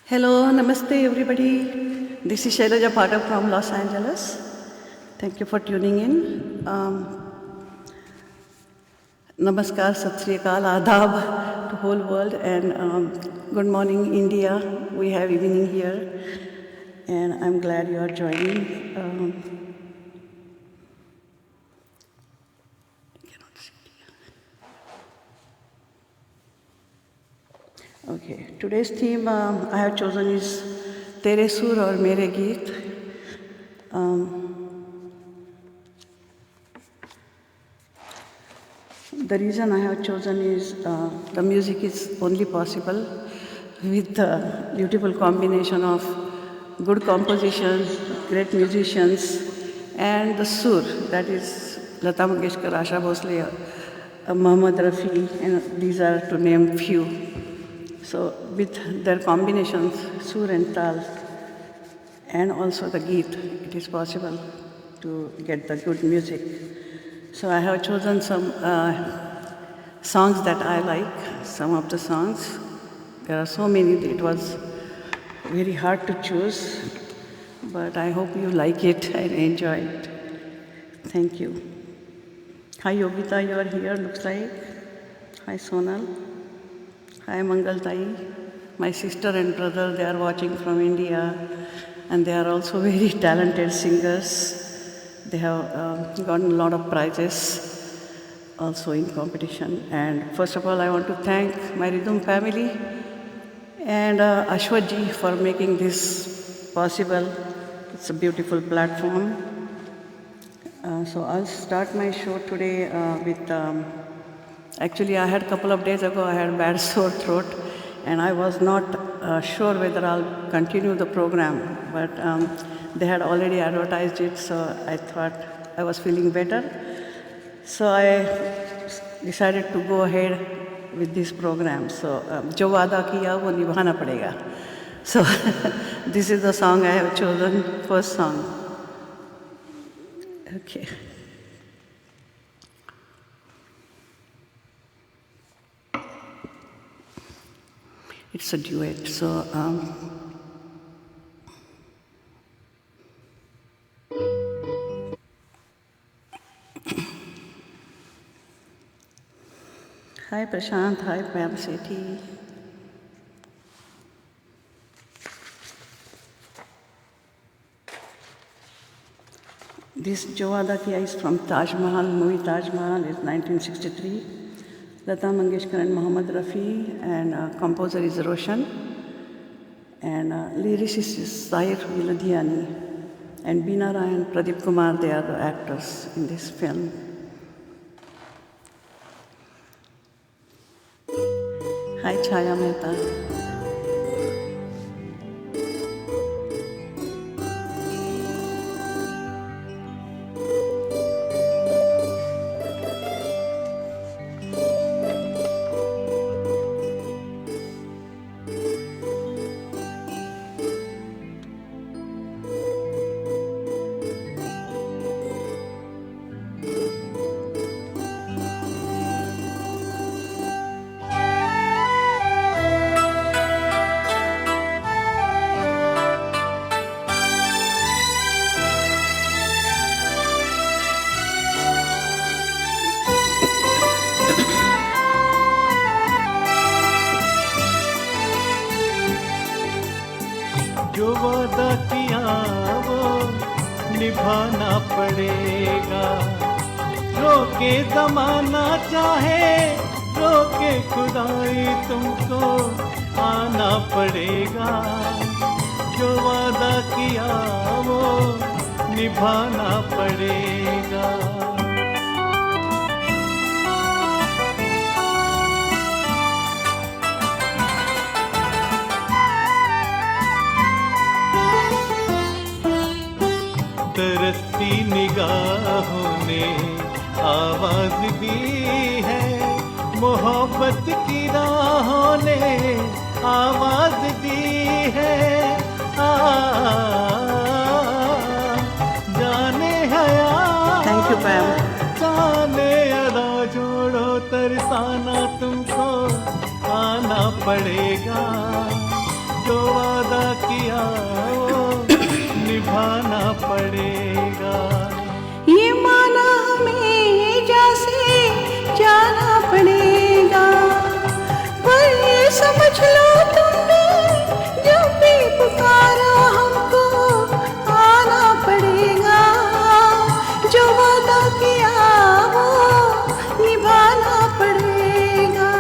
Hello, namaste everybody. This is Shailaja Pathak from Los Angeles. Thank you for tuning in. Namaskar, Sat Sri Akal, Adab to whole world, and good morning, India. We have evening here, and I'm glad you are joining. Okay, today's theme I have chosen is Tere Sur aur Mere Geet. The reason I have chosen is the music is only possible with the beautiful combination of good compositions, great musicians, and the sur, that is Lata Mangeshkar, Asha Bhosle, Mohammad Rafi, and these are to name few. So with their combinations, sur and tal, and also the geet, it is possible to get the good music. So I have chosen some songs that I like, some of the songs. There are so many that it was very hard to choose, but I hope you like it and enjoy it. Thank you. Hi Yogita, you are here, looks like. Hi Sonal. Hi Mangal Tai. My sister and brother, they are watching from India, and they are also very talented singers. They have gotten a lot of prizes also in competition. And first of all, I want to thank my Rhythm family and Ashwat ji for making this possible. It's a beautiful platform. So I'll start my show today with, actually I had a couple of days ago, I had a bad sore throat, and I was not sure whether I'll continue the program, but they had already advertised it, so I thought I was feeling better. So I decided to go ahead with this program. So, Jo Vaada Kiya Wo Nibhana Padega. So, this is the song I have chosen, first song. Okay. It's a duet, so hi Prashant, hi Pam Sethi. This Jo Vaada Kiya is from Taj Mahal, movie Taj Mahal, is 1963. Lata Mangeshkar and Mohammad Rafi, and composer is Roshan, and lyricist is Zahir Viladhiani, and Beena Rai and Pradeep Kumar, they are the actors in this film. Hi Chaya Mehta. जो वादा किया वो निभाना पड़ेगा, रोके ज़माना चाहे रोके खुदाई तुमको आना पड़ेगा। जो वादा किया वो निभाना पड़ेगा। तरसती निगाहों ने आवाज दी है, मोहब्बत की राहों ने आवाज दी है। जाने हया पड़ेगा, जो वादा किया वो निभाना पड़ेगा। ये माना हमें जैसे जाना पड़ेगा, पर ये समझ लो तुमने जब भी पुकारा हमको आना पड़ेगा, जो वादा किया वो निभाना पड़ेगा।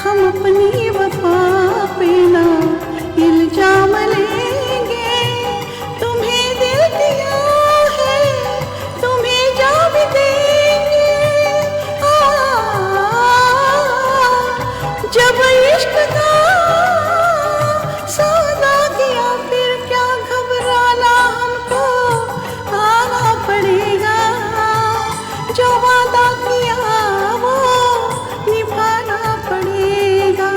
हम अपनी वफा पे ना इल्जाम लेंगे, तुम्हें दिल दिया है तुम्हें जा भी देंगे। जब इश्क का सौदा किया फिर क्या घबराना, हमको आना पड़ेगा, जो वादा किया वो निभाना पड़ेगा।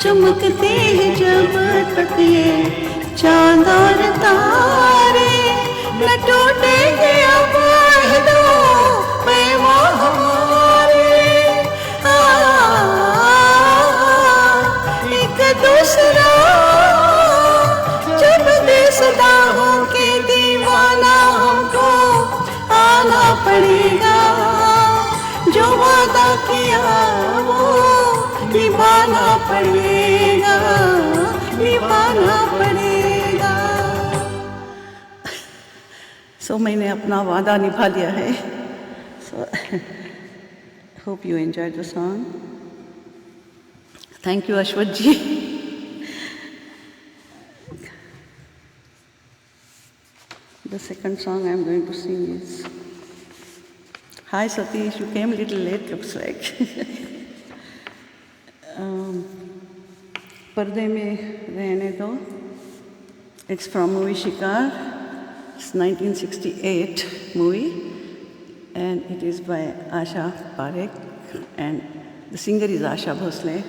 चमकते हैं जब तक ये चांद और तारे, न टूटेंगे अब दो पैमां हमारे। एक दूसरा जब दे सदा हो के दीवाना, हमको आना पड़ेगा, जो वादा किया वो निभाना पड़ेगा, निभाना पड़ेगा। सो मैंने अपना वादा निभा लिया है। So hope you enjoyed the song. Thank you Ashwath ji. The second song I'm going to sing is, Hi Satish, you came a little late looks like. पर्दे में रहने दो, it's from movie Shikar, it's 1968 movie and it is by Asha Parekh and the singer is Asha Bhosle.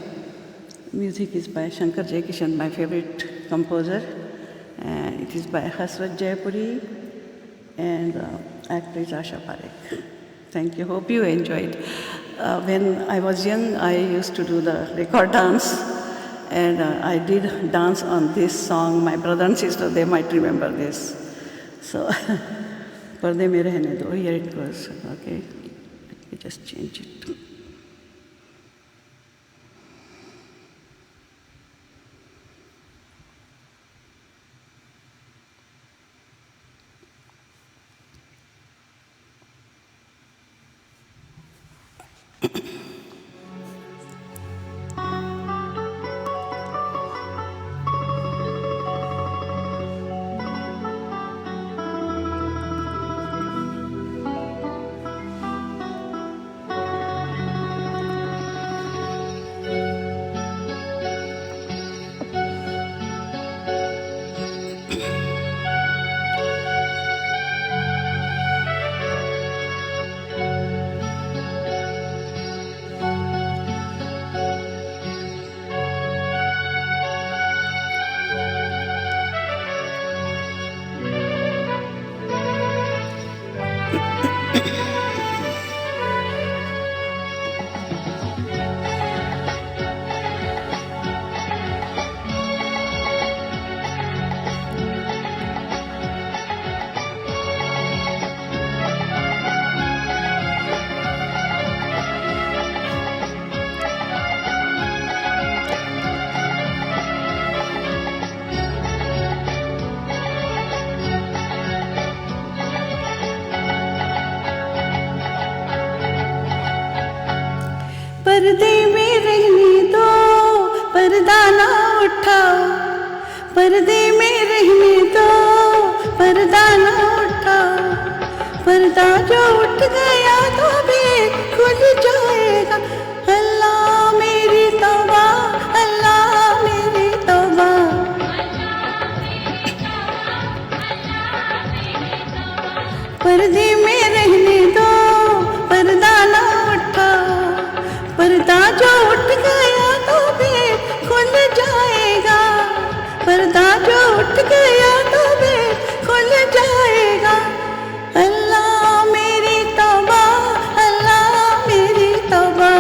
Music is by Shankar Jaikishan, my favorite composer, and it is by Hasrat Jaipuri and the actor is Asha Parekh. Thank you, hope you enjoyed. When I was young, I used to do the record dance and I did dance on this song. My brother and sister, they might remember this. So, पर्दे में रहने दो, here it goes, okay? Let me just change it. पर्दे में रहने दो, पर्दा ना उठाओ, पर्दे में रहने दो, पर्दा ना उठाओ, पर्दा जो उठ गया तो भी खुल जाएगा। अल्लाह मेरी तौबा, अल्लाह मेरी तौबा। पर्दे में रहने दो, पर्दा ना उठाओ, जो उठ गया तो भी खुल जाएगा, पर्दा जो उठ गया तो भी खुल जाएगा। अल्लाह मेरी तौबा, अल्लाह मेरी तौबा।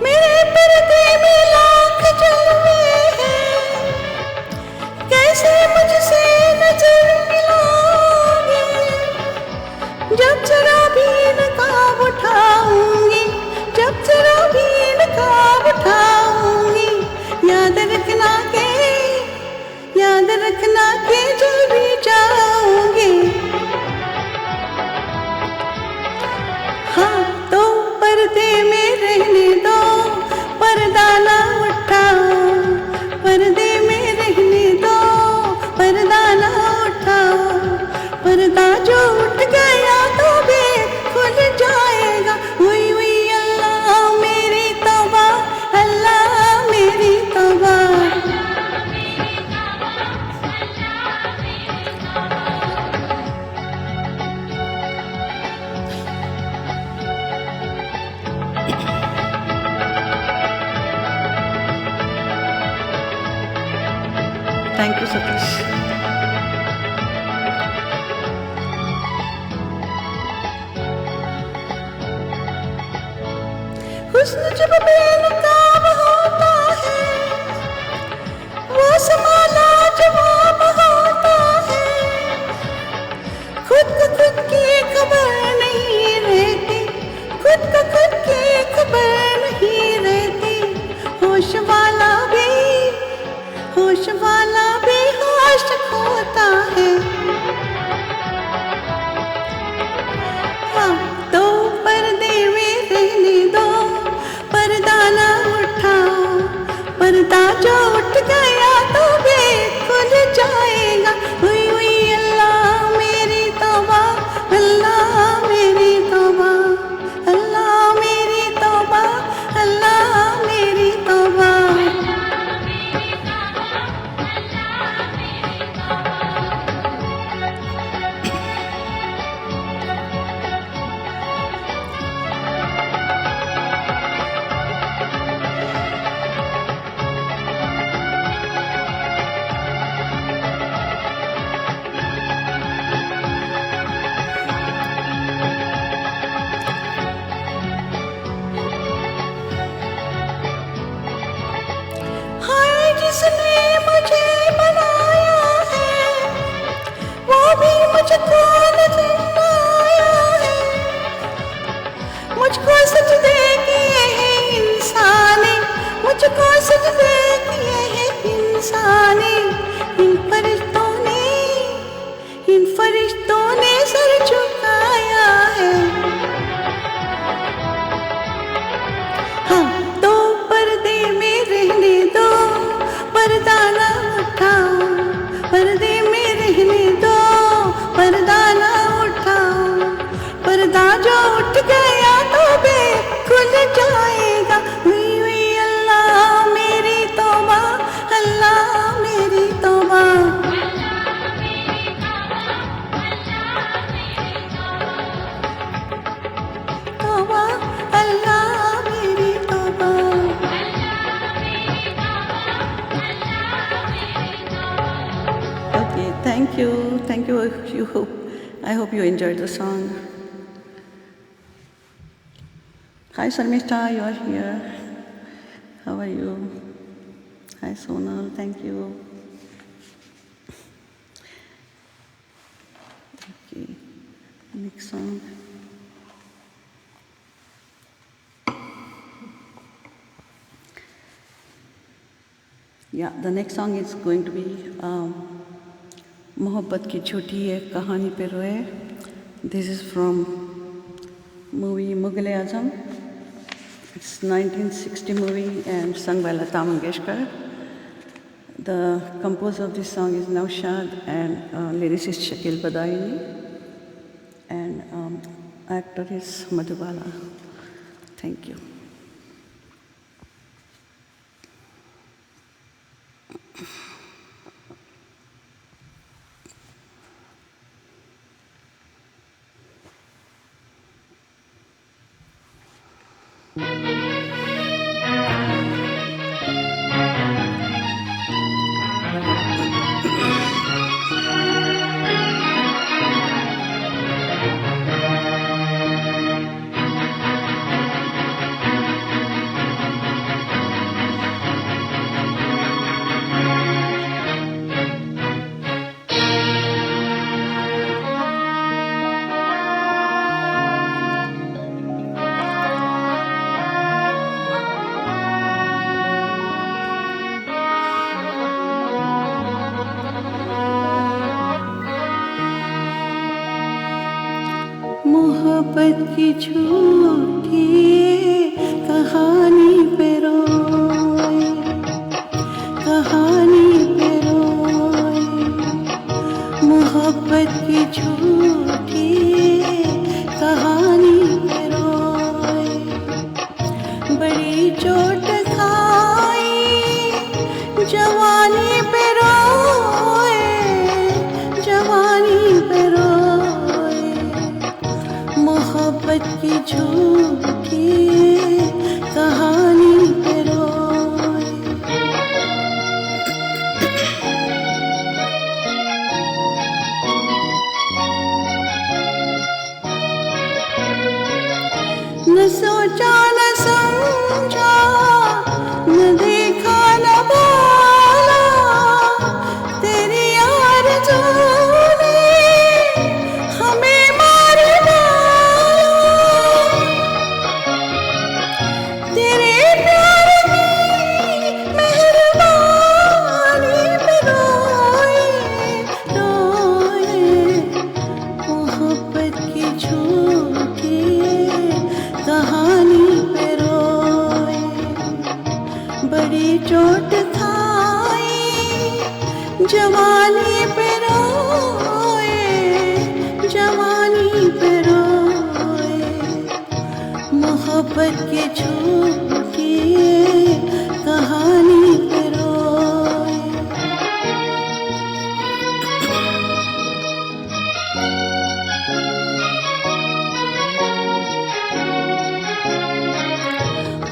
मेरे पर्दे में लाख जलवे हैं, कैसे मुझसे नजर मिलोगे? जब जरा भी नकाब उठाऊंगी, जब जरा भी नकाब उठाऊंगी, याद रखना के, याद रखना के जल भी जाऊंगी। हाँ तो पर्दे में रहने दो, पर्दा ना उठाओ, पर्दे में रहने दो, पर्दा ना उठाओ। पर्दा जो उठ गया तो भी खुल जाएगा। हुई हुई अल्लाह मेरी तौबा, अल्लाह मेरी तौबा। Thank you Satish. हुस्न जब बेनकाब होता है, वो समा लाजवाब होता है। खुद को खुद की खबर नहीं रहती, खुद को खुद की खबर नहीं रहती। होश वाला भी, होश वाला भी होश खोता है। हाँ तो पर्दे में रहने दो, पर्दा ना उठाओ, पर्दा जो उठ गया तो भी खुल जाएगा। हुई हुई अल्लाह मेरी तौबा, अल्लाह मेरी तौबा, अल्लाह मेरी तौबा, अल्लाह मेरी तौबा। हाय जिसने मुझे बनाया है, वो भी मुझको नजर आया है। मुझको सजदे किए हैं इंसाने, मुझको सजदे किए हैं इंसाने। इन फरिश्तों ने, इन फरिश्तों ने सर झुकाया है। हाँ तो पर्दे में रहने दो, पर्दा ना उठाओ, पर्दे में रहने दो, पर्दा ना उठाओ। पर्दा जो उठ गया तो भी खुल जाएगा। हुई हुई अल्लाह मेरी तौबा, अल्लाह मेरी तौबा। तौबा अल्लाह मेरी तौबा। Okay, thank you, thank you. I hope you enjoyed the song. Hi Sarmishta, you are here. How are you? Hi Sonal, thank you. Okay, next song. Yeah, the next song is going to be मोहब्बत की झूठी एक कहानी पे रोए. This is from movie Mughal-e-Azam. It's 1960 movie and sung by Lata Mangeshkar. The composer of this song is Naushad and lyricist Shakil Badaini, and actor is Madhubala. Thank you. मोहब्बत की झूठी कहानी पे रोए, कहानी पे रोए। मोहब्बत की झूठी कहानी पे रोए। बड़ी चोट खाई जवानी पे रोए, जवानी पे रोए। मोहब्बत की झूठी कहानी पे रोए। न सोचा न समझा, न देखा न बोला, तेरी आरज़ू ने हमें मार डाला। तेरे प्यार की मेहरबानी पे रोए, रोए। मोहब्बत की झूठी कहानी पे रोए। बड़ी चोट खाई जवानी पे रोए, जवानी पे रोए। मोहब्बत की झूठी कहानी पे रोए।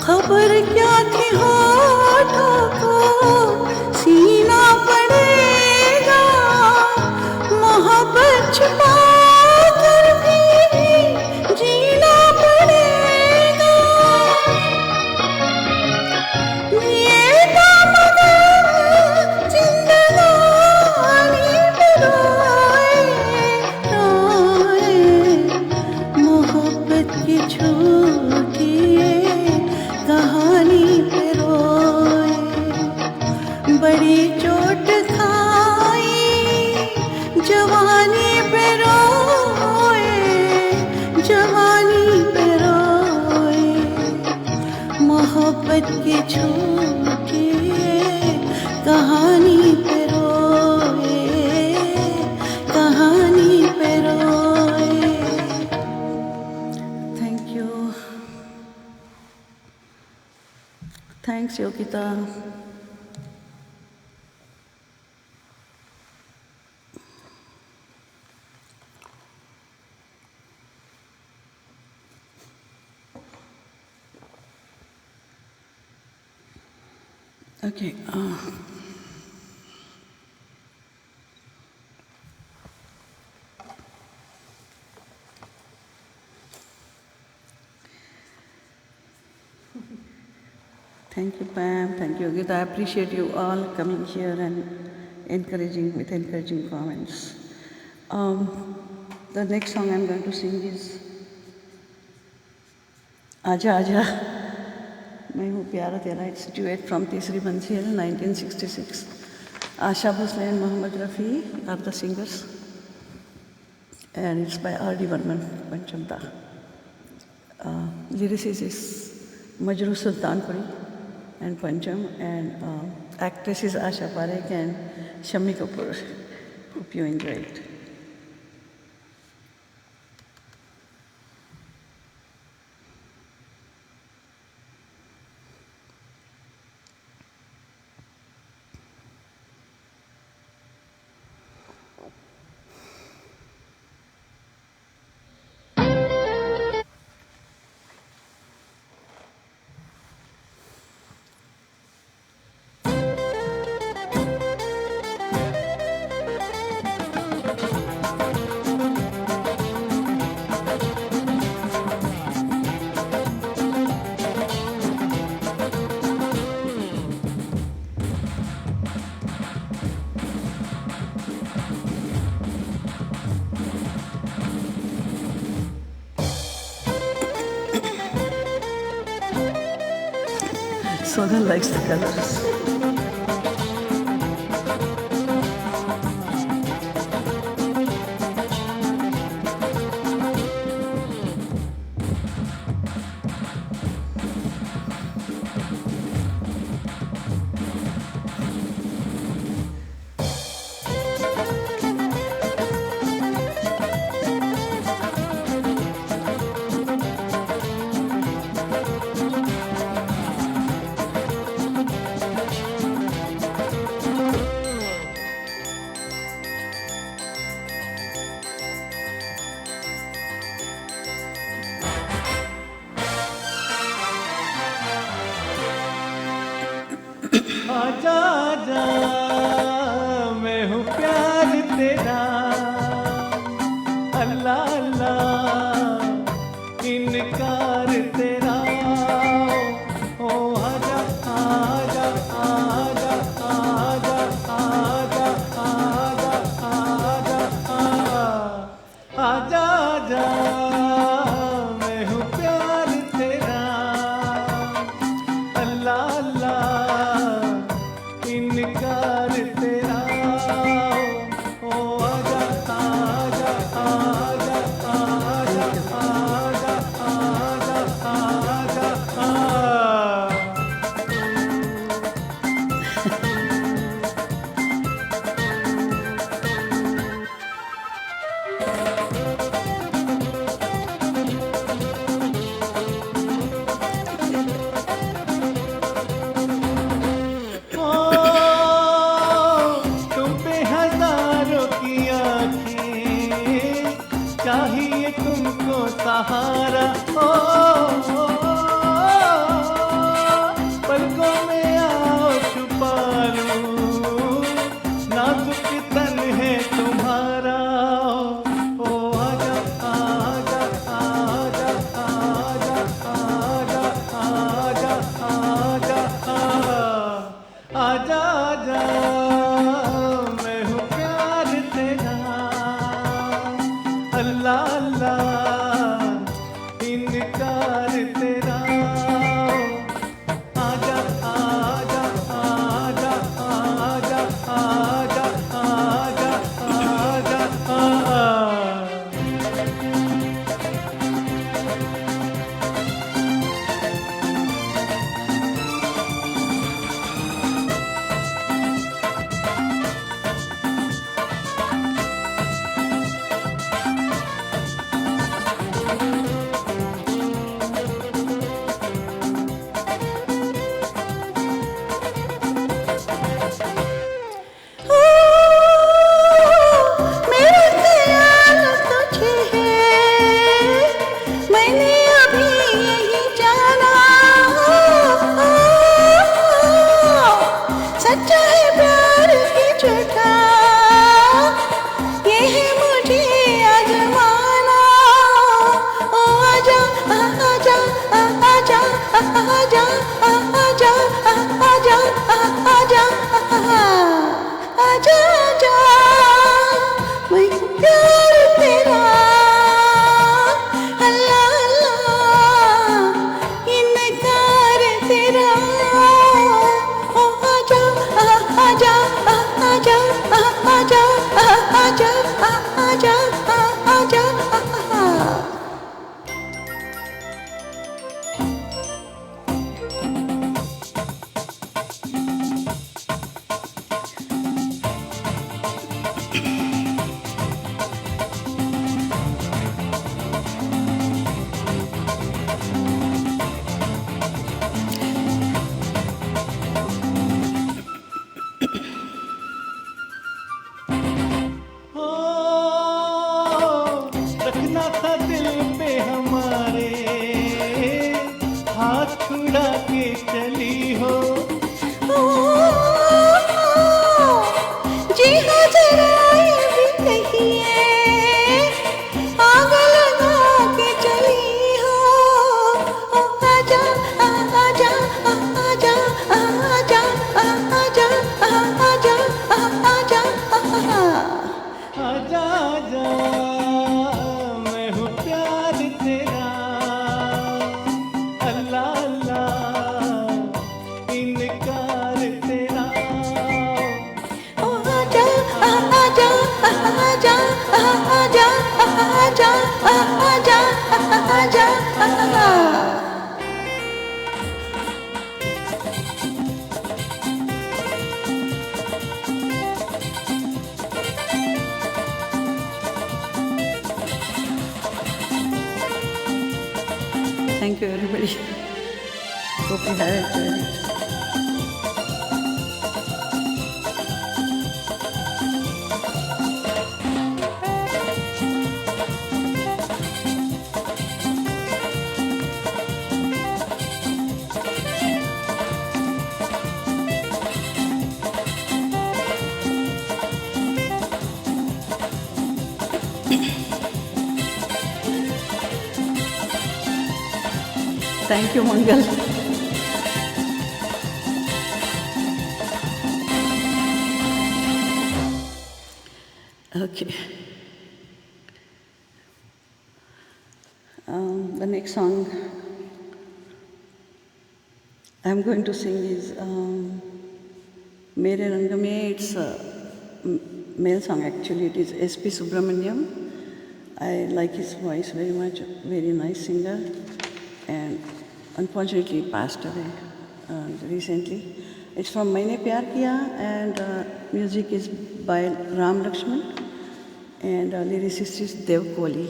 खबर क्या थी होठों को सीना पड़ेगा, मोहब्बत छुपा कर भी जीना पड़ेगा। ये मगर जिंदगानी पे रोए, रोए। मोहब्बत की झूठी कहानी पे रोए। बड़ी चोट खाई जवानी पे रोए, जवानी पे रोए। मोहब्बत की झूठी कहानी पे रोए, कहानी पे रोए। Thank you. Thanks, Yogita. Okay. Thank you, Pam. Thank you, Yogita. I appreciate you all coming here and encouraging with encouraging comments. The next song I'm going to sing is Aja Aja. मैं हूँ प्यारा तेरा. It's duet from Tisri Manzil, 1966. Asha Bhosle and Mohammad Rafi are the singers, and it's by R.D. Varman Panchamda. Lyricist is Majroo Sultanpuri and Pancham, and actresses Asha Parekh and Shammi Kapoor. Hope you enjoy it. Sonal likes the colors. आजा आजा मैं हूँ प्यार तेरा, अल्लाह अल्लाह इनकार तेरा। ओ आजा आजा आजा आजा आजा आजा आजा आजा आजा मैं हूँ प्यार तेरा, अल्लाह अल्लाह इनकार तेरा। ओ आजा आजा आजा आजा आजा आजा आजा चाहिए तुमको सहारा। ओ, पलकों में आओ छुपा लूं, नाजुक तन है तुम्हारा। ओ आजा आजा आजा आजा आजा आजा आजा आजा आजा मैं हूँ प्यार तेरा, अल्लाह अल्लाह इनका आजा आजा मैं हूँ प्यार तेरा, अल्लाह अल्लाह इनकार तेरा। ओ आजा आजा आजा आजा आजा आजा आजा। Thank you, everybody. Hope you have enjoyed it. Thank you, Mangal. Okay. The next song I'm going to sing is Mere Rang Mein. It's a male song actually. It is S.P. Subramaniam. I like his voice very much. Very nice singer. And unfortunately passed away recently. It's from Maine Pyar Kiya, and music is by Ram Lakshman, and lyricist is Dev Kohli,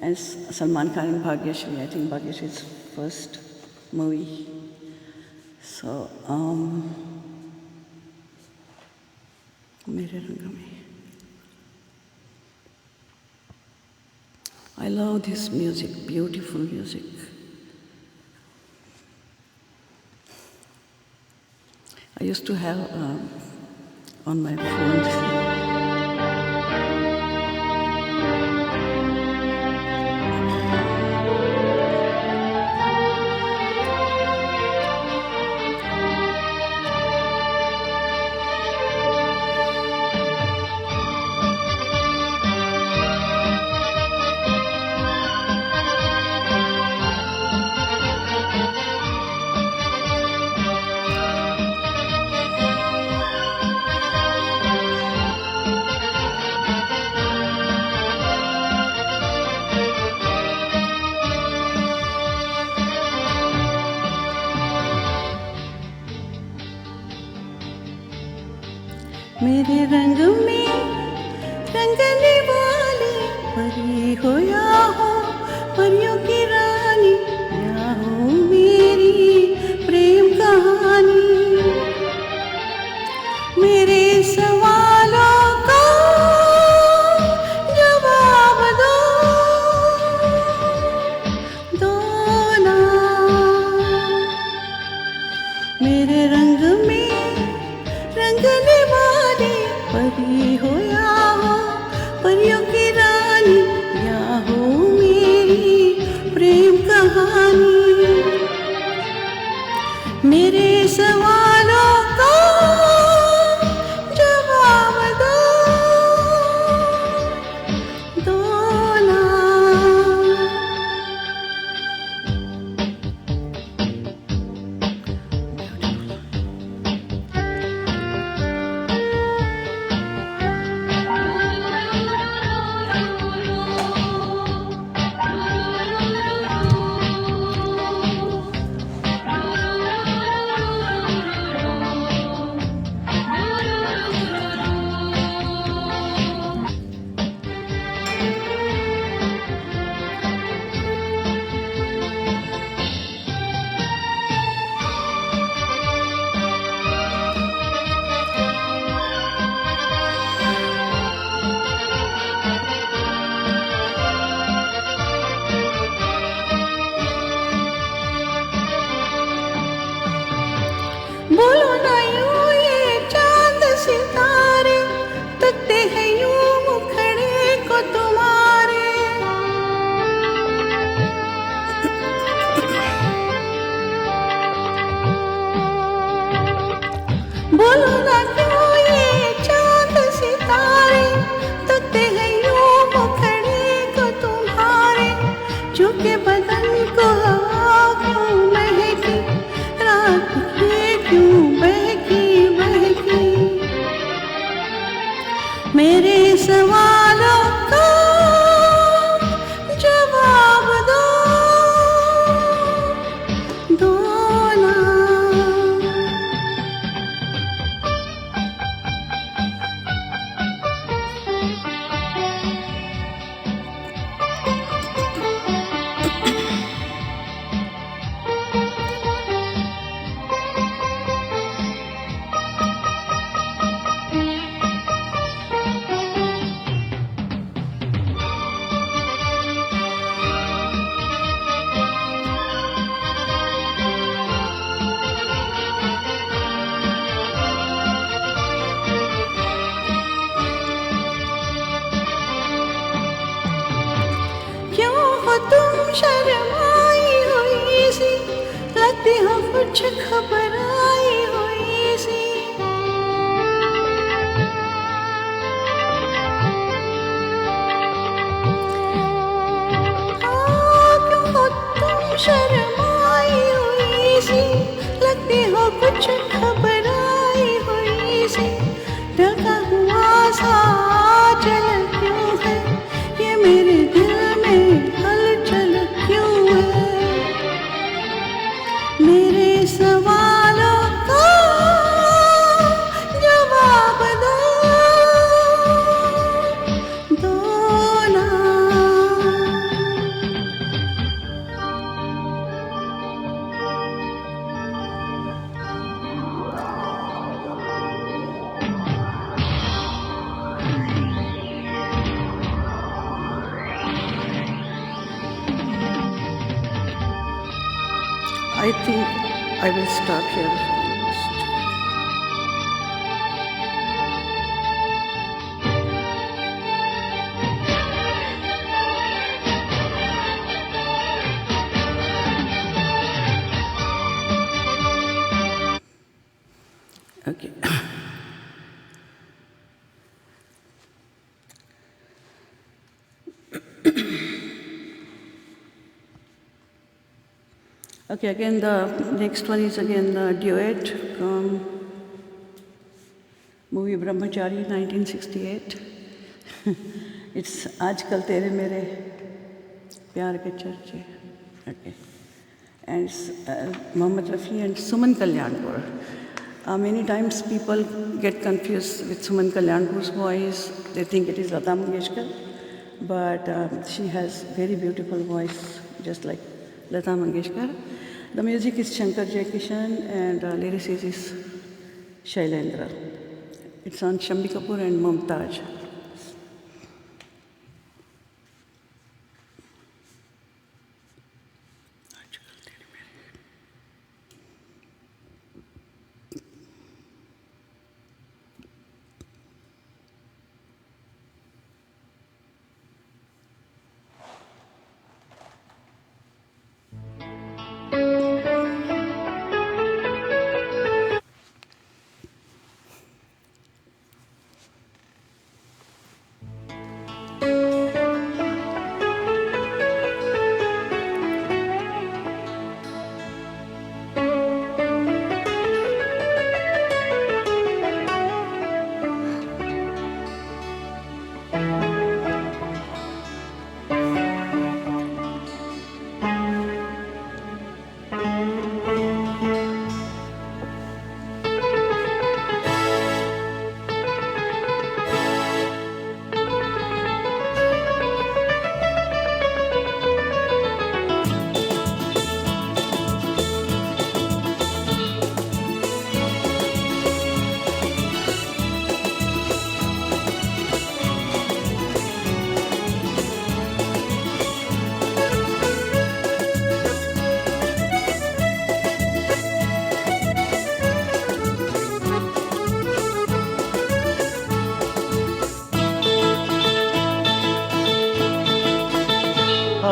and Salman Khan and Bhagyashri. I think Bhagyashri's first movie. So, Mere Rang Mein. I love this music, beautiful music. I used to have on my phone. मेरे रंग में रंगने वाली परी हो या हो परियों की रानी, या हो मेरी प्रेम कहानी। मेरे सवालों का जवाब दो ना। मेरे रंग में रंगने वाली परी हो या हो परियों की रानी, या हो मेरी मेरे सवालों का जवाब दो ना। क्यों हो तुम शर्माई हुई सी, लगती हो कुछ घबराई हुई सी। क्यों हो तुम शर्माई हुई सी, लगती हो कुछ घबराई हुई सी। ढका हुआ सा चल क्यों है ये मेरे दिल में हलचल क्यों है। मेरे सवालों का जवाब दो ना। I think I will stop here. Okay. Okay, again the next one is again the duet from movie Brahmachari 1968. It's आजकल तेरे मेरे प्यार के चर्चे. Okay. And it's Mohammed Rafi and Suman Kalyanpur. Many times people get confused with Suman Kalyanpur's voice. They think it is Lata Mangeshkar, but she has very beautiful voice, just like Lata Mangeshkar. The music is Shankar Jaikishan and lyricist is Shailendra. It's on Shambi Kapoor and Mumtaz.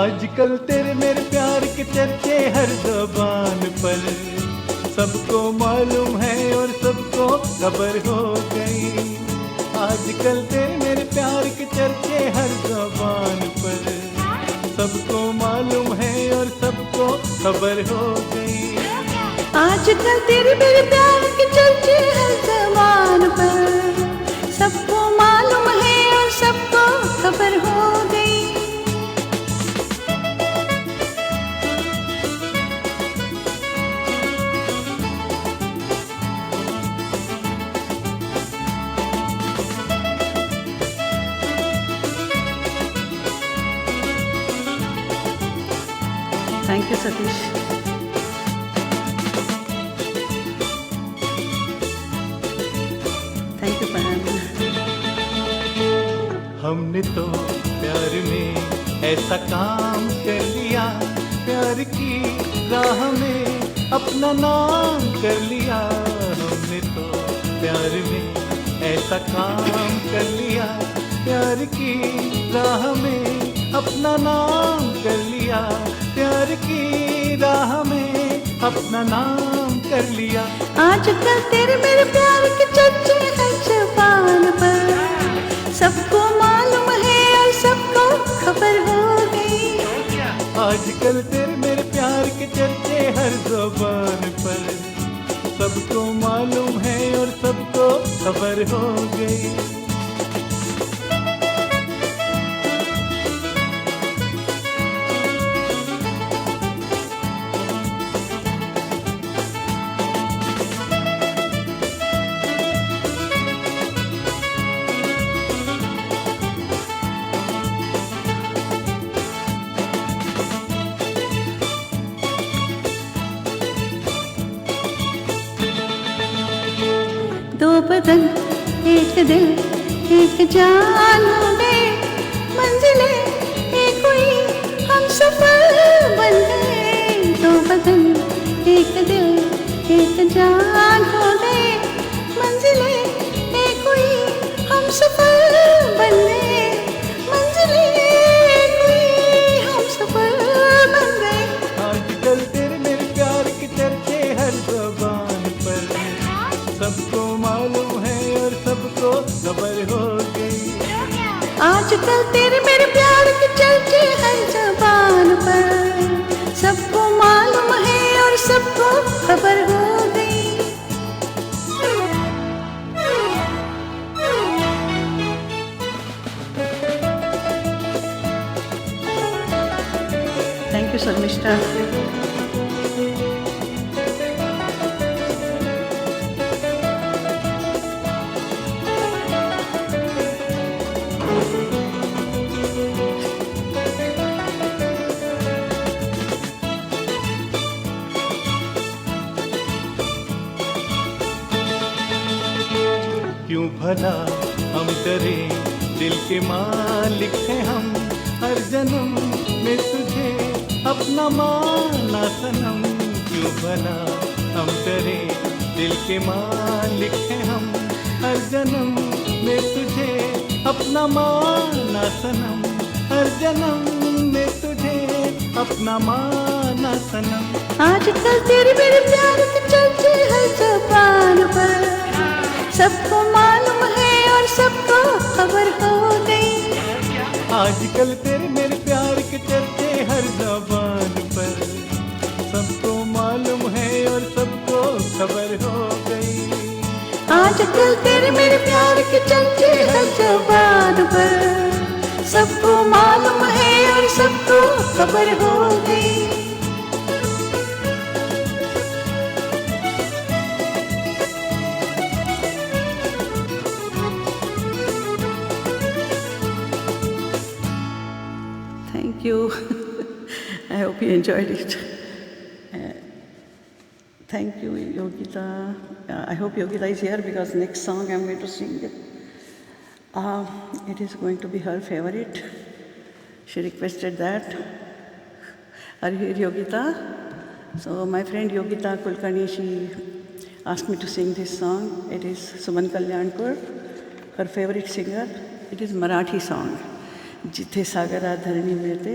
आजकल तेरे मेरे प्यार के चर्चे हर ज़बान पर, सबको मालूम है और सबको खबर हो गई। आजकल तेरे मेरे प्यार के चर्चे हर ज़बान पर, सबको मालूम है और सबको खबर हो गई। आजकल तेरे मेरे प्यार के चर्चे हर ज़बान पर, सबको मालूम thank you Satish. Thank you परान। हमने तो प्यार में ऐसा काम कर लिया, प्यार की राह में अपना नाम कर लिया। हमने तो प्यार में ऐसा काम कर लिया, प्यार की राह में अपना नाम कर लिया, प्यार की राह में अपना नाम कर लिया। आजकल तेरे मेरे प्यार के चर्चे हैं ज़ुबान पर, सबको मालूम है और सबको खबर हो गई। आजकल तेरे मेरे प्यार के चर्चे हर ज़ुबान पर, सबको मालूम है और सबको खबर हो गई। दो बदन एक दिल एक जान हो गए, मंजिलें एक हुई हम सफर बन गए। दो बदन एक दिल एक जान हो गए, मंजिलें एक हुई हम सफर बन गए, मंजिलें एक हुई हम सफर बन गए। आजकल तेरे मेरे प्यार के चर्चे हर ज़ुबान पर, सबको मालूम है और सबको खबर हो गई। आजकल तेरे मेरे प्यार के चर्चे हैं ज़ुबान पर, सबको मालूम है और सबको खबर हो गई। Thank you Sharmishtha. क्यों भला हम डरे, दिल के मालिक हैं हम, हर जन्म में तुझे अपना माना सनम। क्यों भला हम डरे, दिल के मालिक हैं हम, हर जन्म में तुझे अपना माना सनम, हर जन्म में तुझे अपना माना सनम। आजकल तेरे मेरे प्यार के चर्चे हैं ज़ुबान पर, सबको मालूम है और सबको खबर हो गई। आजकल तेरे मेरे प्यार के चर्चे हर ज़बान पर, सबको मालूम है और सबको खबर हो गई। आजकल तेरे मेरे प्यार के चर्चे हर ज़बान पर, सबको मालूम है और सबको खबर हो गई। Thank you. I hope you enjoyed it. Thank you, Yogita. I hope Yogita is here because next song I'm going to sing. It is going to be her favorite. She requested that. Are you here, Yogita? So my friend Yogita Kulkarni, she asked me to sing this song. It is Suman Kalyanpur, her favorite singer. It is Marathi song. जिथे सागरा धरणी मिळते,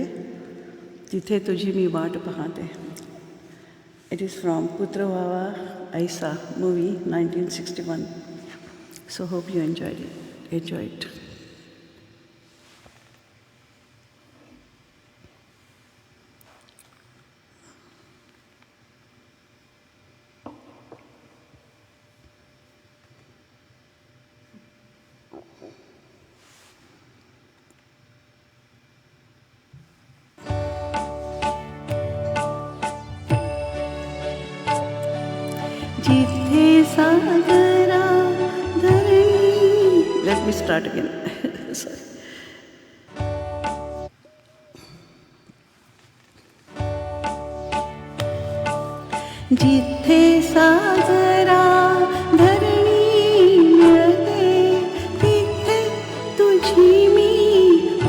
तिथे तुझी मी वाट पाहते. It is from Putra Vava Aisa movie 1961. So hope you enjoy it. जिथे सागरा धरणी. Let me start again. Sorry. जिथे सागरा धरणी मिळते तिथे तुझी मी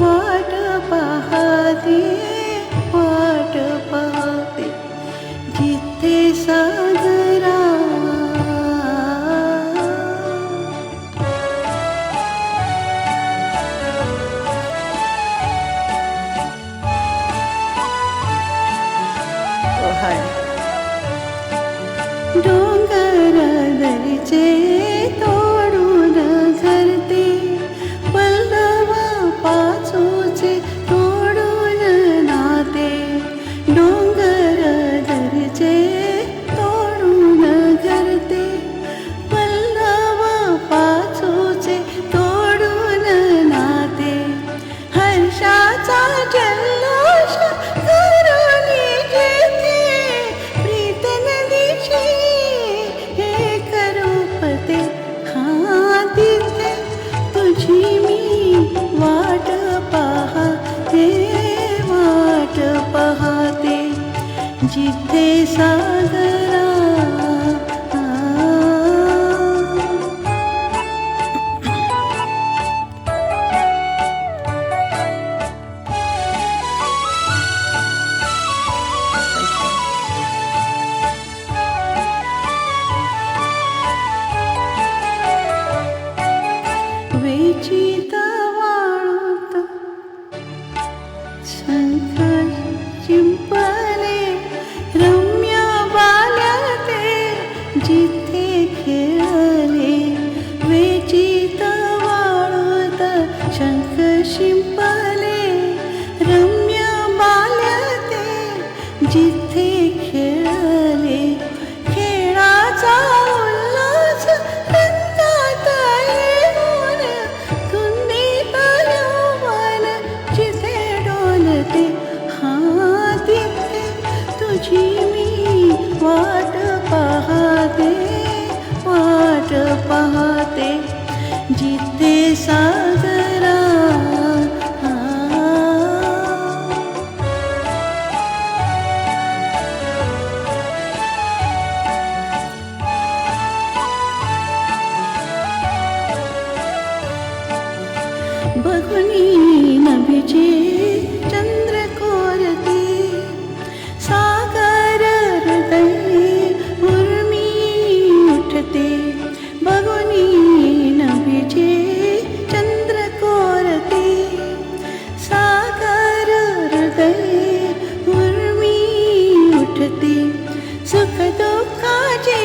वाट पाहते, वाट पाहते. जिथे सागरा डोंगर दरीचे तोडून घरते, पल्लव पाचूचे तोडून नाते. डोंगर दरीचे तोडून घरते, पल्लव पाचूचे तोडून नाते. हर्षाचा जल्लोष करून जेथे प्रीत नदीची एक रूपते. हा तिथे तुझी मी वाट पाहते, वाट पाहते. जिथे सागरा वेचित वाळूत शंख शिंपले, रम्य बाल्या ते जिथे खेळले. वेचित वाळूत शंख शिंपले, रम्य बाल्या ते जिथे खेळले. खेळाचा उल्हास रंगात येऊन धुंदीत यौवन जिथे डोलते. हा तिथे तुझी मी वाट पाहते, वाट पाहते. जिथे सागरा बघुनी नभीचे चंद्र कोरते, सागर हृदय उर्मी उठते. बघुनी नभीचे चंद्र कोरते, सागर हृदय उर्मी उठते. सुख दुःखाचे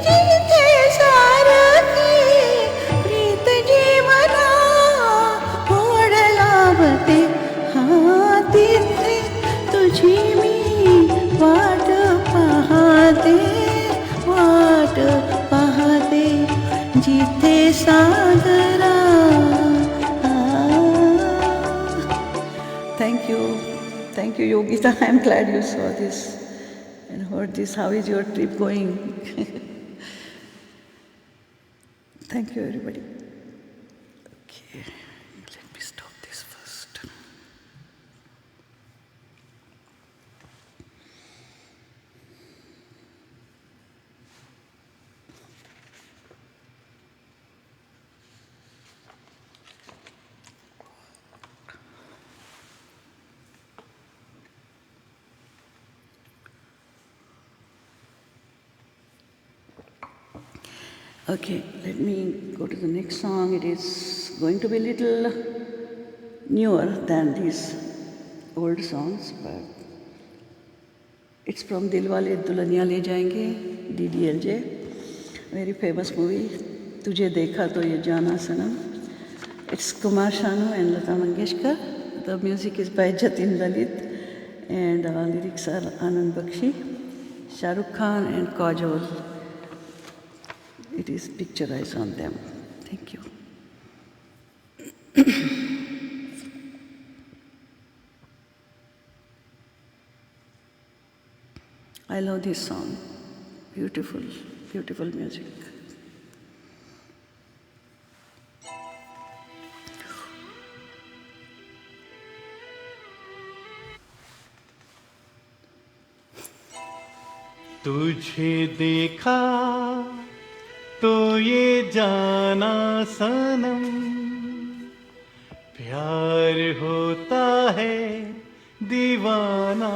जिथे सारखे प्रीत जीवना ओढ लाभते. हा तिथे तुझी मी वाट पाहते, वाट पाहते. जिथे सागरा Thank you, Yogita. I'm glad you saw this and heard this. How is your trip going? Thank you, everybody. Okay, let me stop this first. Okay, let me go to the next song. It is going to be a little newer than these old songs, but it's from Dilwale Dulhaniya Le Jayenge, DDLJ, very famous movie. Tujhe Dekha To Ye Jana Sanam. It's Kumar Sanu and Lata Mangeshkar. The music is by Jatin Lalit and lyrics are Anand Bakshi, Shah Rukh Khan and Kajol. It is picturized on them. Thank you. I love this song. Beautiful, beautiful music. तुझे देखा तो ये जाना सनम, प्यार होता है दीवाना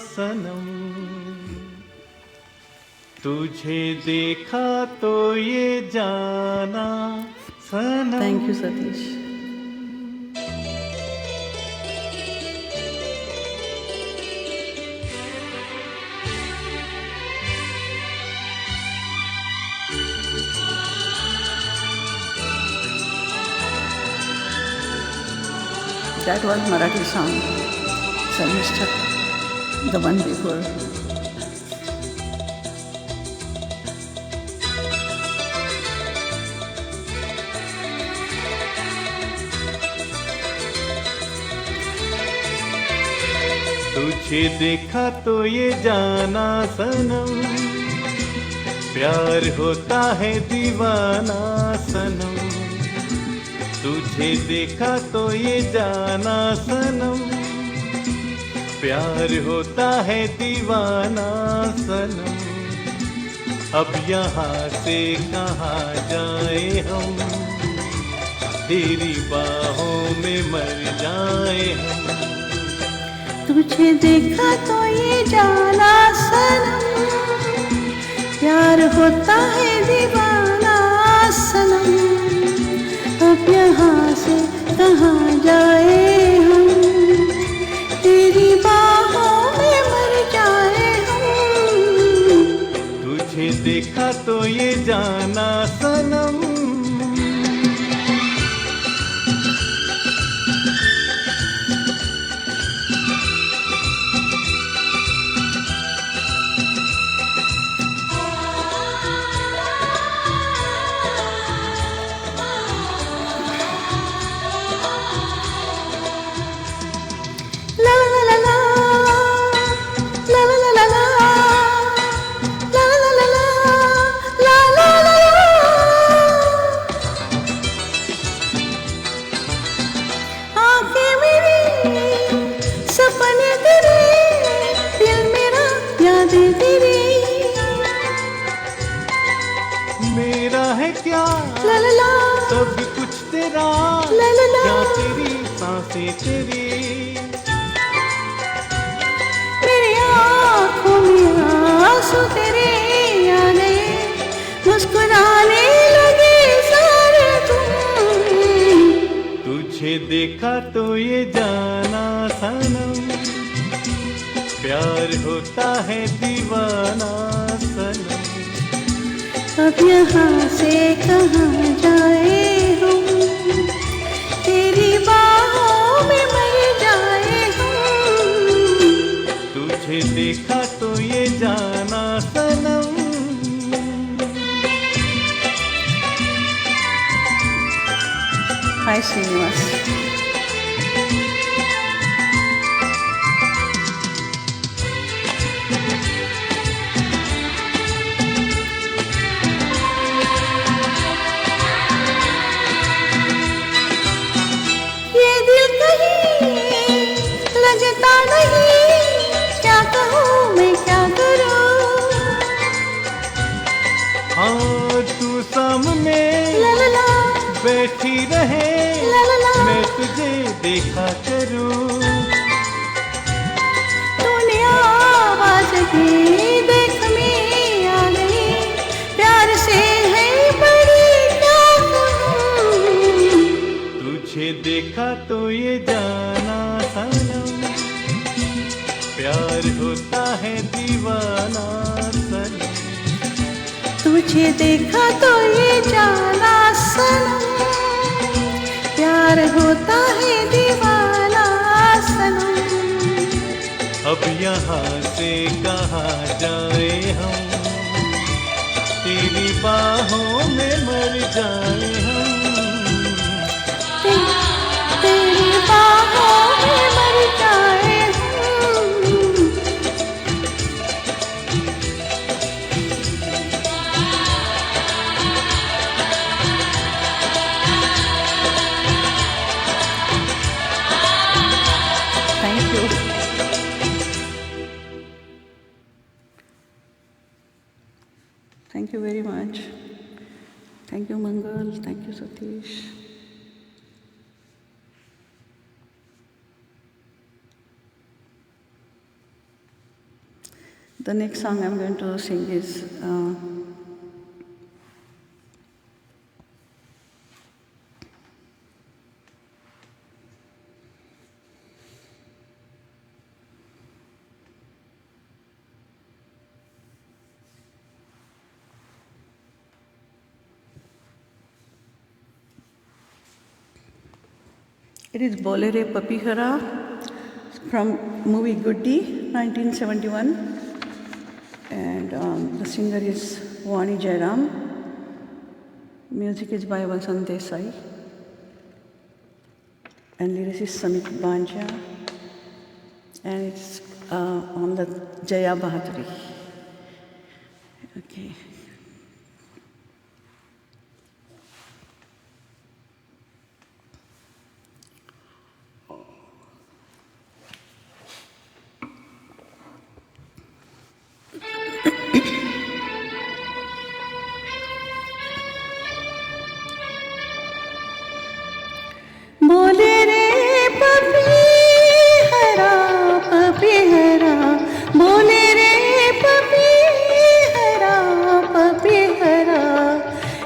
सनम। तुझे देखा तो ये जाना सनम। Thank you Satish. That was Marathi song, Sarmishta, the one before. तुझे देखा तो ये जाना सनम, प्यार होता है दीवाना सनम। तुझे देखा तो ये जाना सनम, प्यार होता है दीवाना सनम। अब यहाँ से कहाँ जाए हम, तेरी बाहों में मर जाए हम। तुझे देखा तो ये जाना सनम, प्यार होता है दीवाना सनम। अब यहाँ से कहाँ जाए हम, तेरी बाहों में मर जाए हम। तुझे देखा तो ये जाना सनम। मेरा है क्या सब कुछ तेरा, क्या तेरी सांसें तेरी। मेरी आँखों में आंसू तेरे आ गए, मुस्कुराने लगे सारे तुम। तुझे देखा तो ये जाना सनम, प्यार होता है दीवाना सनम। अब यहाँ से कहाँ जाए हम, तेरी बाहों में मर जाए हम। तुझे देखा तो ये जाना सनम। हाय श्रीनिवास। लगता नहीं, क्या कहूँ मैं क्या करूँ। हाँ तू सामने बैठी रहे, मैं तुझे देखा करूँ। तूने आवाज दी, देख में आ गई, प्यार से है बड़ी क्या कहूँ। तुझे देखा तो ये जाना सनम, प्यार होता है दीवाना सनम। तुझे देखा तो ये जाना सनम, प्यार होता है दीवाना सनम। अब यहाँ से कहाँ जाए हम, तेरी बाहों में मर जाए हम। तेरी बाहों में मर जाए हम। you very much. Thank you, Mangal. Thank you, Satish. The next song I'm going to sing is it is Bolere Papihara from movie Guddi, 1971. And the singer is Vani Jairam. Music is by Vasant Desai. And lyricist Samit Banja. And it's on the Jaya Bahaduri. Okay. बोले रे पपीहरा पपीहरा बोले रे पपीहरा पपीहरा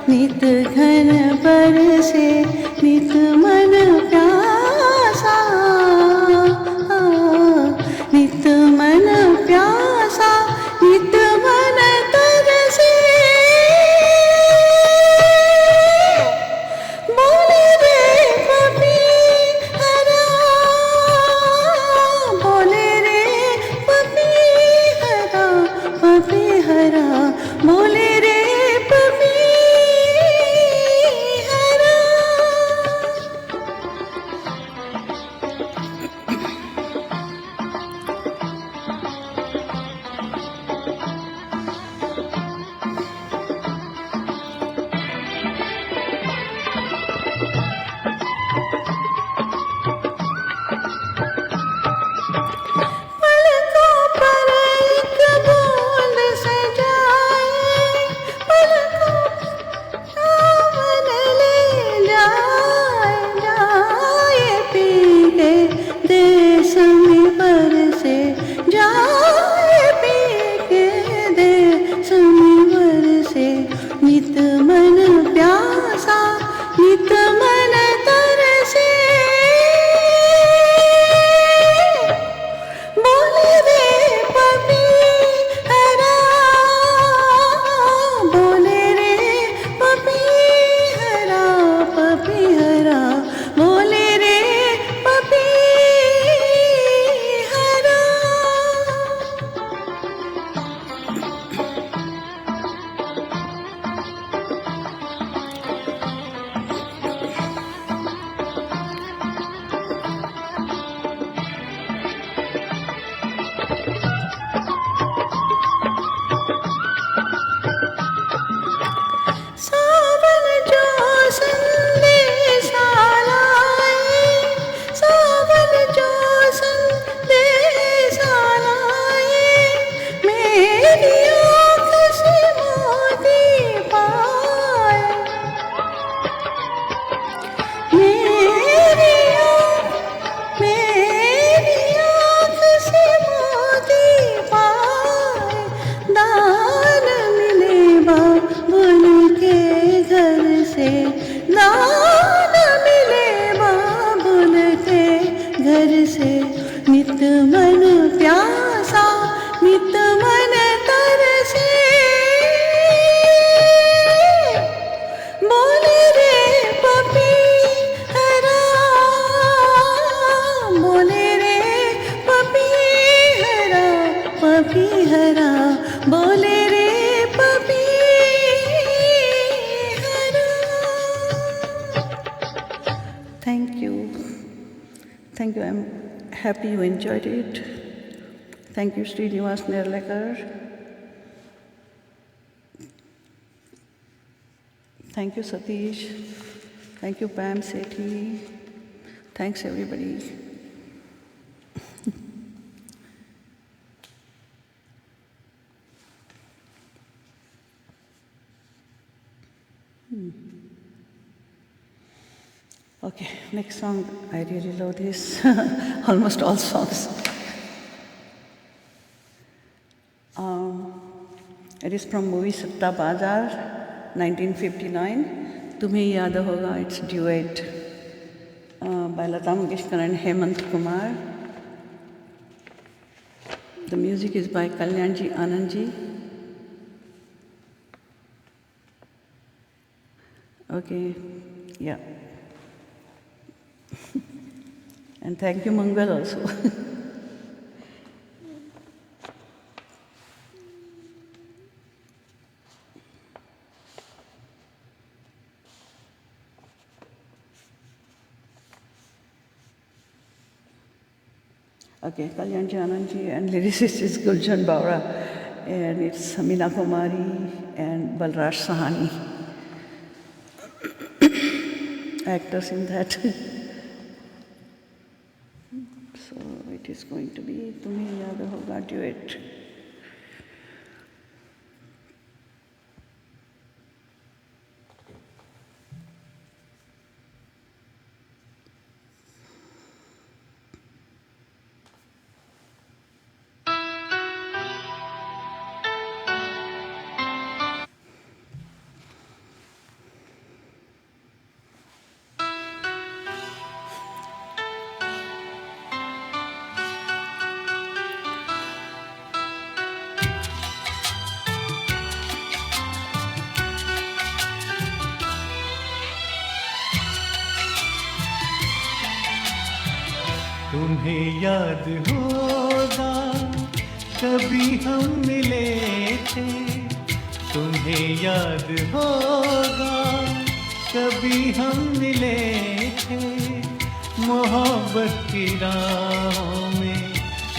नित घन बरसे नित मन प्यासा नित मन प्यासा नित मन तरसे बोले रे पपीहरा बोले रे पपीहरा पपीहरा बोले रे पपीहरा पलकों पर एक बूंद सजाए पलकों सावन ले जाए जाए पीके देश में बरसे जाए पीके देश में बरसे नित मन प्यासा नित मन तरसे बोले रे पपीहरा बोले रे पपीहरा पपीहरा बोले रे पपीहरा सावन जो संदेशा लाए सावन जो संदेशा लाए मेरी आँख से मोती पाए मेरी आँख से मोती पाए दान मिले बाबुल के घर से दान मिले बाबुल के घर से नित मन प्यासा नित मन तरसे बोले रे पपीहरा बोले रे पपीहरा पपीहरा बोले रे पपीहरा Thank you. Thank you. I'm happy you enjoyed it. Thank you, Srinivas Nerlekar. Thank you, Satish. Thank you, Pam Sethi. Thanks, everybody. Next song, I really love this. Almost all songs. It is from movie Satta Bazaar, 1959. तुम्हें याद होगा, it's duet by Lata Mangeshkar and Hemant Kumar. The music is by Kalyanji Anandji. Okay, yeah. And thank you, Mangal, also. Okay, Kalyanji Anandji, and lyricist is Gulshan Baura, and it's Meena Kumari and Balraj Sahani. Actors in that. So it is going to be Tumhe Yaad Hoga duet. तुम्हें याद होगा कभी हम मिले थे, तुम्हें याद होगा कभी हम मिले थे, मोहब्बत की राहों में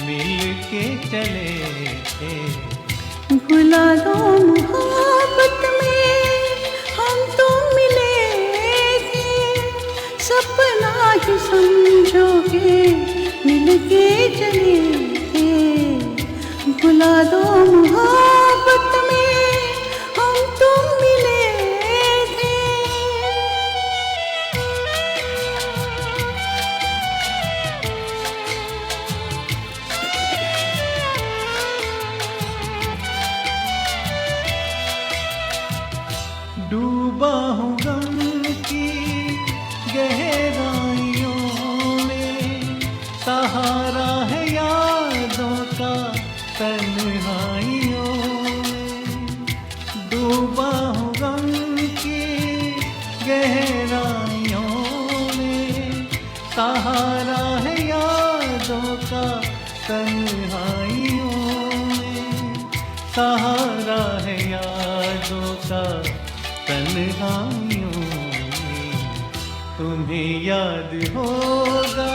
मिल के चले थे। भुला दो मोहब्बत में हम तो मिले थे, सपना ही समझोगे मिल के चले थे। भुला दो मोहब्बत में हम तो मिले थे। डूबा हूँ गम की गहराइयों में, सहारा है यादों का तन्हाइयों में। डूबा हूँ गम की गहराइयों में, सहारा है यादों का तन्हाइयों में, सहारा है यादों का तन्हाइयों में। तुम्हें याद होगा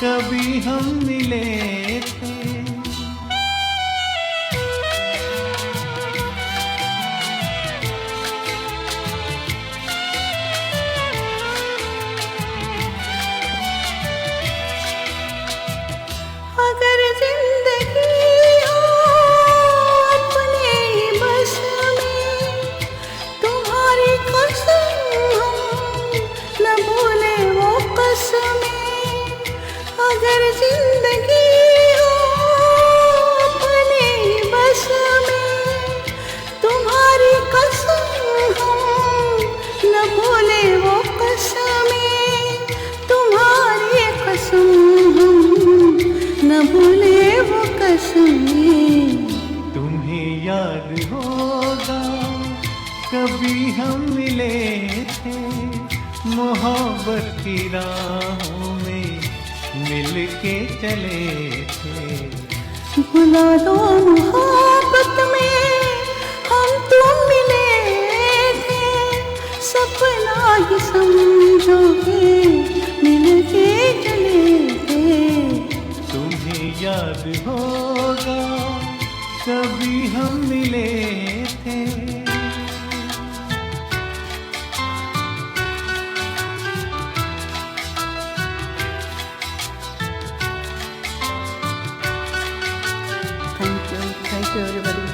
कभी हम मिले थे। अगर जिंदगी हो अपने ही बस में, तुम्हारी कसम हम न भूले वो कसमें। अगर जिंदगी हो अपने ही बस में, तुम्हारी कसम हम न भूले वो कसमें। तुम्हारी कसम हम न भूले वो कसमें। तुम्हें याद होगा कभी हम मिले थे, मोहब्बत की राहों में मिल के चले थे। भुला दो मोहब्बत में हम तुम मिले थे, सपना ही समझोगे मिल के चले थे। तुम्हें याद होगा कभी हम मिले थे। Thank you everybody.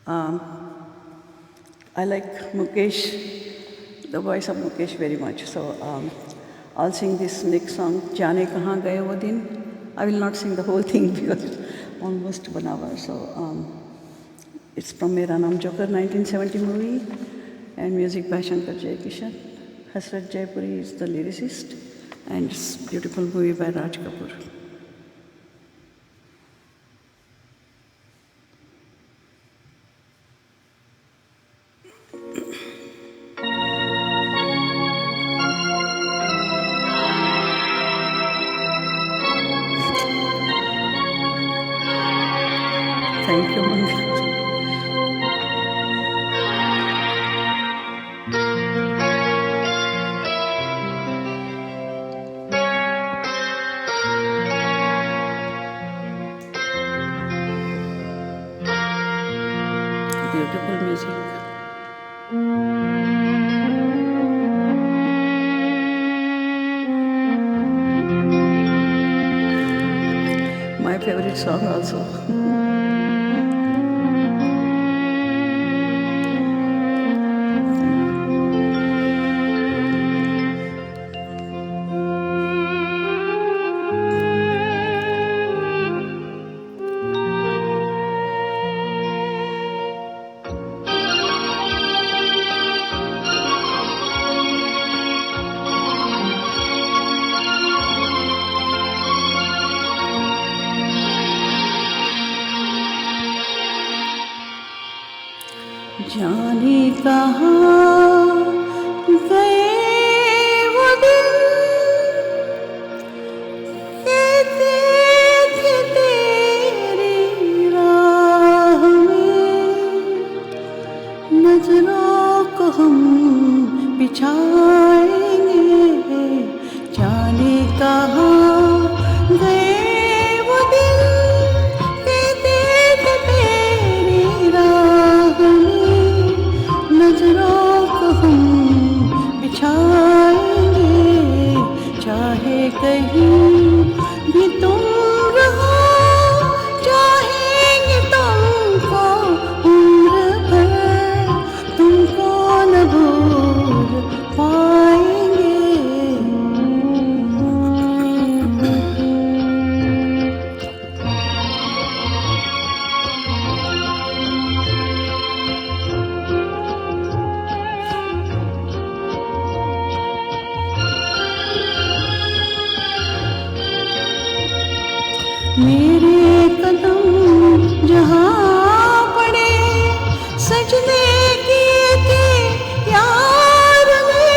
I like Mukesh, the voice of Mukesh very much. So I'll sing this next song, Jaane Kahan Gaye Wo Din. I will not sing the whole thing because it's almost 1 hour. So it's from Mera Naam Joker 1970 movie and music by Shankar Jaikishan. Hasrat Jaipuri is the lyricist and it's a beautiful movie by Raj Kapoor. Thank you, Mangal. Beautiful music. My favorite song also. जाने कहाँ गए वो दिन कहते थे तेरी राह में नजरों को हम बिछाएंगे जाने कहाँ गए वो दिन कहते थे तेरी राह में नजरों को हम बिछाएंगे चाहे कहीं भी तुम रहो चाहेंगे तुमको उम्र भर तुमको न भूल पाएंगे मेरे कदम जहाँ पड़े सजदे किए थे यार ने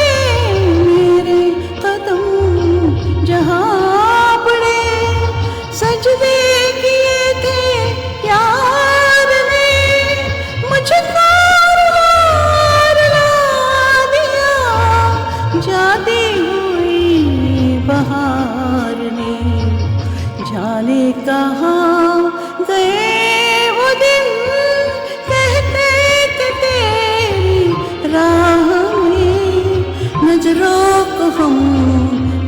मेरे कदम जहाँ पड़े सजदे किए थे यार ने मुझको हार ला दिया जाती हुई बहार ने जाने कहाँ गए वो दिन कहते थे तेरी राह में नजरों को हम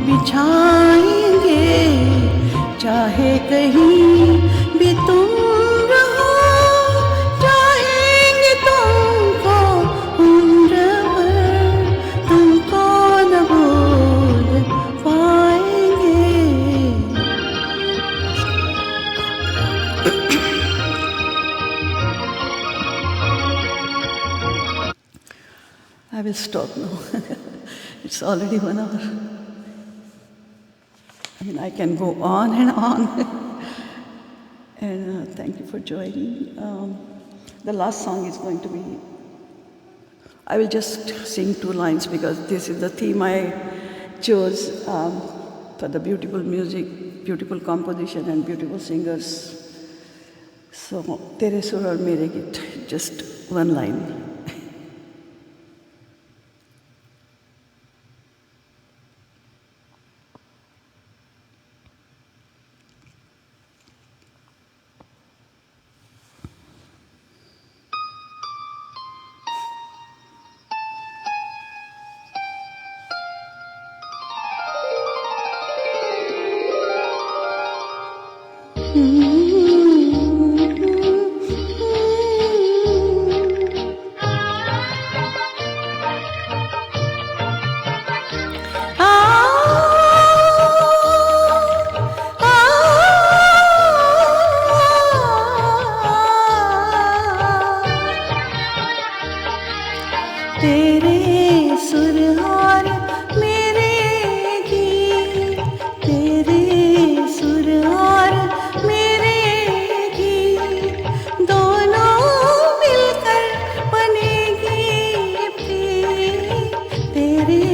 बिछाएंगे चाहे कहीं भी तुम रहो चाहेंगे तुमको उम्र भर तुमको न भूल पाएंगे I will stop now. It's already 1 hour. I mean, I can go on and on. And thank you for joining. The last song is going to be, I will just sing 2 lines because this is the theme I chose for the beautiful music, beautiful composition and beautiful singers. So, Tere Sur aur Mere Git, just 1 line. तेरे सुर और मेरे गीत, तेरे सुर और मेरे गीत, दोनों मिलकर बनेगी प्रीत, तेरे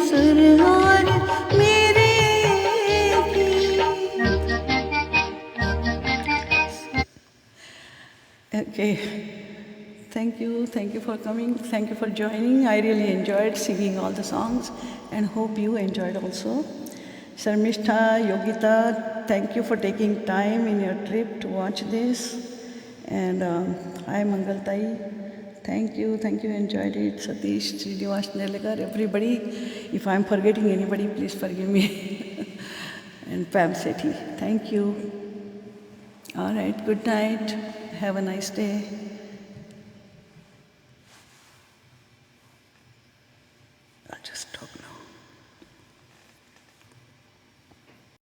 सुर और मेरे गीत. Okay. Thank you for coming, thank you for joining. I really enjoyed singing all the songs and hope you enjoyed also. Sharmishta, Yogita, thank you for taking time in your trip to watch this. And hi Mangaltai, thank you, enjoyed it. Satish, Srinivas, Nelekar, everybody. If I'm forgetting anybody, please forgive me. And Pam Sethi, thank you. All right, good night. Have a nice day.